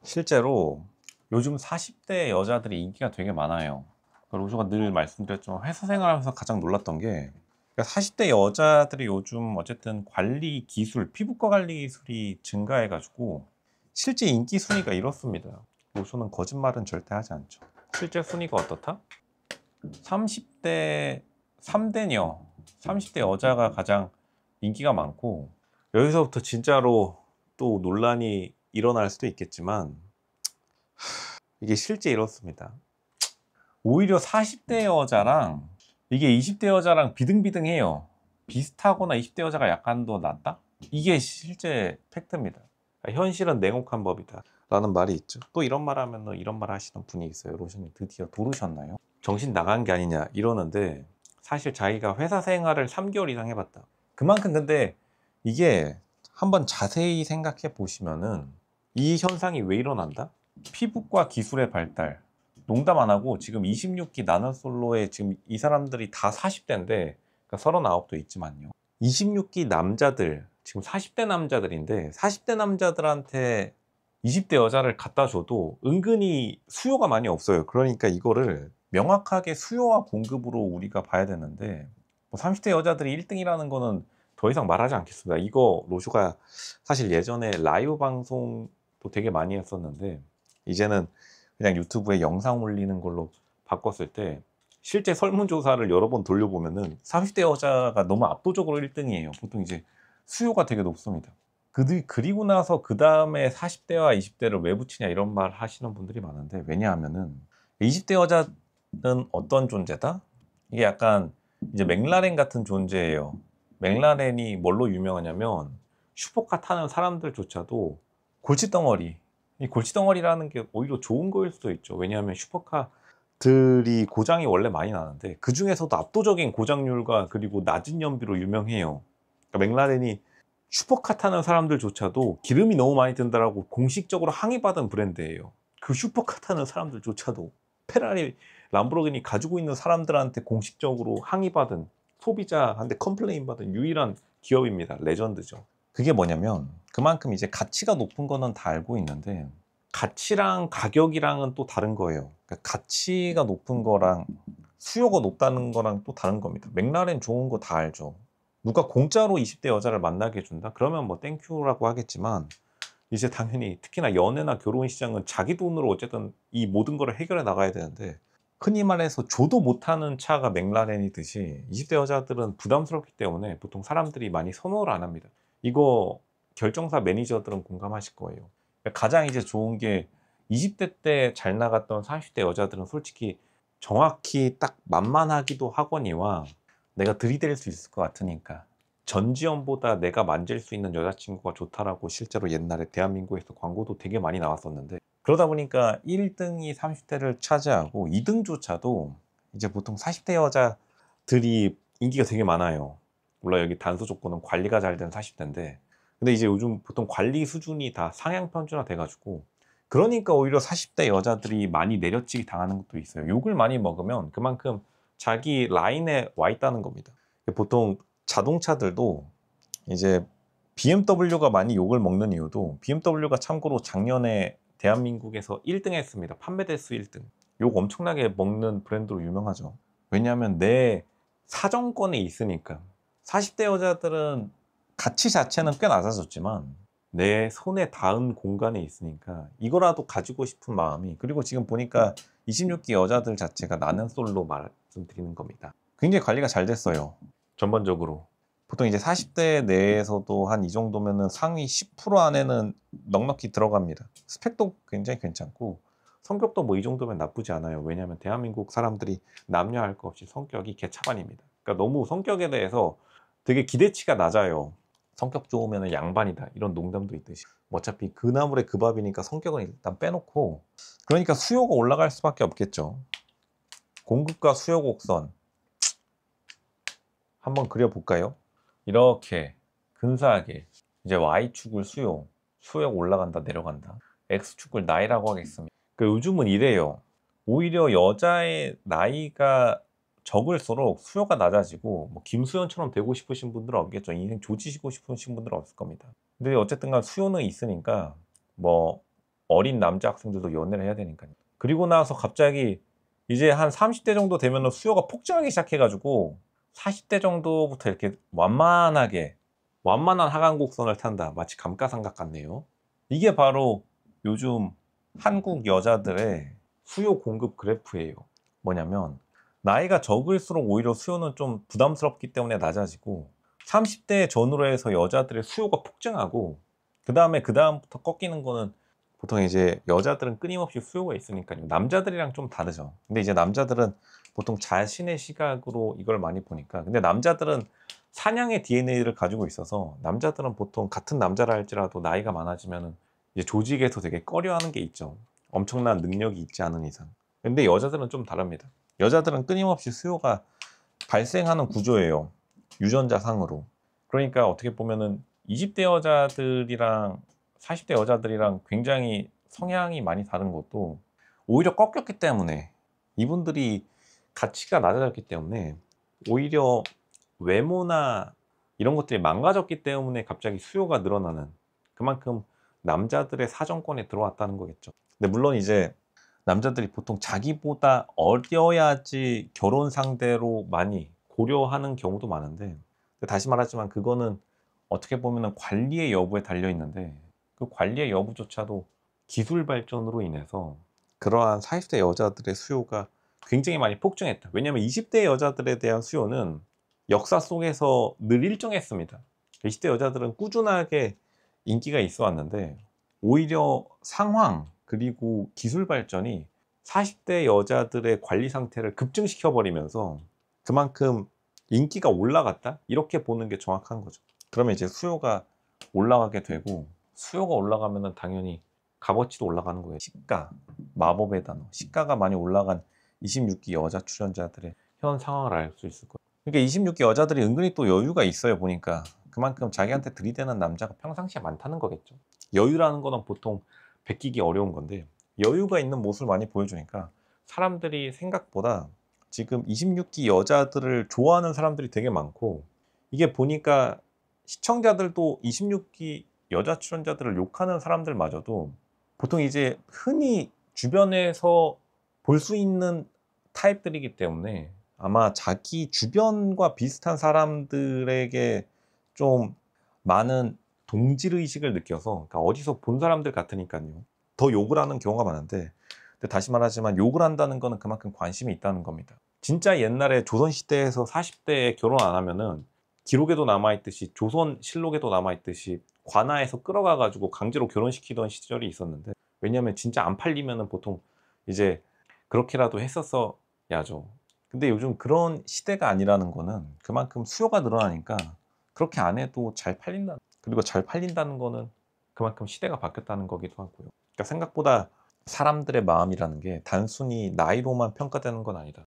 실제로 요즘 40대 여자들이 인기가 되게 많아요. 로즈가 늘 말씀드렸지만 회사 생활하면서 가장 놀랐던 게 40대 여자들이 요즘 어쨌든 관리 기술, 피부과 관리 기술이 증가해 가지고 실제 인기 순위가 이렇습니다. 로즈는 거짓말은 절대 하지 않죠. 실제 순위가 어떻다? 30대 3대녀 30대 여자가 가장 인기가 많고, 여기서부터 진짜로 또 논란이 일어날 수도 있겠지만 이게 실제 이렇습니다. 오히려 40대 여자랑 이게 20대 여자랑 비등비등해요. 비슷하거나 20대 여자가 약간 더 낫다? 이게 실제 팩트입니다. 현실은 냉혹한 법이다 라는 말이 있죠. 또 이런 말 하면 이런 말 하시는 분이 있어요. 로션님 드디어 도르셨나요? 정신 나간 게 아니냐 이러는데, 사실 자기가 회사 생활을 3개월 이상 해봤다. 그만큼 근데 이게 한번 자세히 생각해 보시면은 이 현상이 왜 일어난다? 피부과 기술의 발달. 농담 안 하고 지금 26기 나노솔로에 지금 이 사람들이 다 40대인데, 그러니까 39도 있지만요. 26기 남자들, 지금 40대 남자들인데 40대 남자들한테 20대 여자를 갖다 줘도 은근히 수요가 많이 없어요. 그러니까 이거를 명확하게 수요와 공급으로 우리가 봐야 되는데, 뭐 30대 여자들이 1등이라는 거는 더 이상 말하지 않겠습니다. 이거 로쇼가 사실 예전에 라이브 방송도 되게 많이 했었는데 이제는 그냥 유튜브에 영상 올리는 걸로 바꿨을 때, 실제 설문조사를 여러 번 돌려보면은 30대 여자가 너무 압도적으로 1등이에요. 보통 이제 수요가 되게 높습니다. 그리고 나서 그 다음에 40대와 20대를 왜 붙이냐 이런 말 하시는 분들이 많은데, 왜냐하면은 20대 여자는 어떤 존재다? 이게 약간 이제 맥라렌 같은 존재예요. 맥라렌이 뭘로 유명하냐면 슈퍼카 타는 사람들조차도 골칫덩어리, 이 골칫덩어리라는 게 오히려 좋은 거일 수도 있죠. 왜냐하면 슈퍼카들이 고장이 원래 많이 나는데 그 중에서도 압도적인 고장률과 그리고 낮은 연비로 유명해요. 그러니까 맥라렌이 슈퍼카 타는 사람들조차도 기름이 너무 많이 든다라고 공식적으로 항의받은 브랜드예요. 그 슈퍼카 타는 사람들조차도 페라리, 람보르기니 가지고 있는 사람들한테 공식적으로 항의받은, 소비자한테 컴플레인 받은 유일한 기업입니다. 레전드죠. 그게 뭐냐면 그만큼 이제 가치가 높은 거는 다 알고 있는데 가치랑 가격이랑은 또 다른 거예요. 그러니까 가치가 높은 거랑 수요가 높다는 거랑 또 다른 겁니다. 맥라렌 좋은 거 다 알죠. 누가 공짜로 20대 여자를 만나게 해준다? 그러면 뭐 땡큐라고 하겠지만, 이제 당연히 특히나 연애나 결혼 시장은 자기 돈으로 어쨌든 이 모든 거를 해결해 나가야 되는데, 흔히 말해서 줘도 못하는 차가 맥라렌이듯이 20대 여자들은 부담스럽기 때문에 보통 사람들이 많이 선호를 안 합니다. 이거 결정사 매니저들은 공감하실 거예요. 가장 이제 좋은 게 20대 때 잘 나갔던 30대 여자들은 솔직히 정확히 딱 만만하기도 하거니와 내가 들이댈 수 있을 것 같으니까 전지현보다 내가 만질 수 있는 여자친구가 좋다라고 실제로 옛날에 대한민국에서 광고도 되게 많이 나왔었는데, 그러다 보니까 1등이 30대를 차지하고 2등조차도 이제 보통 40대 여자들이 인기가 되게 많아요. 물론 여기 단서 조건은 관리가 잘 된 40대인데, 근데 이제 요즘 보통 관리 수준이 다 상향 편준화 돼가지고, 그러니까 오히려 40대 여자들이 많이 내려치기 당하는 것도 있어요. 욕을 많이 먹으면 그만큼 자기 라인에 와 있다는 겁니다. 보통 자동차들도 이제 BMW가 많이 욕을 먹는 이유도, BMW가 참고로 작년에 대한민국에서 1등 했습니다. 판매 대수 1등. 욕 엄청나게 먹는 브랜드로 유명하죠. 왜냐하면 내 사정권에 있으니까. 40대 여자들은 가치 자체는 꽤 낮아졌지만 내 손에 닿은 공간에 있으니까 이거라도 가지고 싶은 마음이, 그리고 지금 보니까 26기 여자들 자체가 나는 솔로 말씀드리는 겁니다. 굉장히 관리가 잘 됐어요. 전반적으로. 보통 이제 40대 내에서도 한 이 정도면은 상위 10% 안에는 넉넉히 들어갑니다. 스펙도 굉장히 괜찮고 성격도 뭐 이 정도면 나쁘지 않아요. 왜냐하면 대한민국 사람들이 남녀 할 것 없이 성격이 개차반입니다. 그러니까 너무 성격에 대해서 되게 기대치가 낮아요. 성격 좋으면 양반이다 이런 농담도 있듯이, 뭐 어차피 그 나물에 그 밥이니까 성격은 일단 빼놓고, 그러니까 수요가 올라갈 수밖에 없겠죠. 공급과 수요 곡선 한번 그려볼까요? 이렇게 근사하게 이제 Y축을 수요가 올라간다 내려간다, X축을 나이라고 하겠습니다. 그러니까 요즘은 이래요. 오히려 여자의 나이가 적을수록 수요가 낮아지고, 뭐 김수현처럼 되고 싶으신 분들은 없겠죠. 인생 조지시고 싶으신 분들은 없을 겁니다. 근데 어쨌든 간 수요는 있으니까 뭐 어린 남자 학생들도 연애를 해야 되니까요. 그리고 나서 갑자기 이제 한 30대 정도 되면 수요가 폭증하기 시작해가지고 40대 정도부터 이렇게 완만한 하강 곡선을 탄다. 마치 감가상각 같네요. 이게 바로 요즘 한국 여자들의 수요 공급 그래프예요. 뭐냐면 나이가 적을수록 오히려 수요는 좀 부담스럽기 때문에 낮아지고 30대 전후로 해서 여자들의 수요가 폭증하고 그다음부터 꺾이는 거는 보통 이제 여자들은 끊임없이 수요가 있으니까요. 남자들이랑 좀 다르죠. 근데 이제 남자들은 보통 자신의 시각으로 이걸 많이 보니까 근데 남자들은 사냥의 DNA를 가지고 있어서 남자들은 보통 같은 남자라 할지라도 나이가 많아지면은 이제 조직에서 되게 꺼려하는 게 있죠. 엄청난 능력이 있지 않은 이상. 근데 여자들은 좀 다릅니다. 여자들은 끊임없이 수요가 발생하는 구조예요. 유전자 상으로. 그러니까 어떻게 보면은 20대 여자들이랑 40대 여자들이랑 굉장히 성향이 많이 다른 것도 오히려 꺾였기 때문에 이분들이 가치가 낮아졌기 때문에 오히려 외모나 이런 것들이 망가졌기 때문에 갑자기 수요가 늘어나는 그만큼 남자들의 사정권에 들어왔다는 거겠죠. 근데 물론 이제 남자들이 보통 자기보다 어려야지 결혼 상대로 많이 고려하는 경우도 많은데 다시 말하지만 그거는 어떻게 보면 관리의 여부에 달려 있는데 그 관리의 여부조차도 기술 발전으로 인해서 그러한 40대 여자들의 수요가 굉장히 많이 폭증했다. 왜냐하면 20대 여자들에 대한 수요는 역사 속에서 늘 일정했습니다. 20대 여자들은 꾸준하게 인기가 있어 왔는데 오히려 상황 그리고 기술 발전이 40대 여자들의 관리 상태를 급증시켜 버리면서 그만큼 인기가 올라갔다? 이렇게 보는 게 정확한 거죠. 그러면 이제 수요가 올라가게 되고 수요가 올라가면 당연히 값어치도 올라가는 거예요. 시가, 마법의 단어. 시가가 많이 올라간 26기 여자 출연자들의 현 상황을 알 수 있을 거예요. 그러니까 26기 여자들이 은근히 또 여유가 있어요. 보니까 그만큼 자기한테 들이대는 남자가 평상시에 많다는 거겠죠. 여유라는 거는 보통 베끼기 어려운 건데 여유가 있는 모습을 많이 보여주니까 사람들이 생각보다 지금 26기 여자들을 좋아하는 사람들이 되게 많고 이게 보니까 시청자들도 26기 여자 출연자들을 욕하는 사람들마저도 보통 이제 흔히 주변에서 볼 수 있는 타입들이기 때문에 아마 자기 주변과 비슷한 사람들에게 좀 많은 동질의식을 느껴서 그러니까 어디서 본 사람들 같으니까요. 더 욕을 하는 경우가 많은데 근데 다시 말하지만 욕을 한다는 거는 그만큼 관심이 있다는 겁니다. 진짜 옛날에 조선시대에서 40대에 결혼 안 하면은 기록에도 남아있듯이 조선실록에도 남아있듯이 관아에서 끌어가가지고 강제로 결혼시키던 시절이 있었는데 왜냐면 진짜 안 팔리면은 보통 이제 그렇게라도 했었어야죠. 근데 요즘 그런 시대가 아니라는 거는 그만큼 수요가 늘어나니까 그렇게 안 해도 잘 팔린다. 그리고 잘 팔린다는 거는 그만큼 시대가 바뀌었다는 거기도 하고요. 그러니까 생각보다 사람들의 마음이라는 게 단순히 나이로만 평가되는 건 아니다.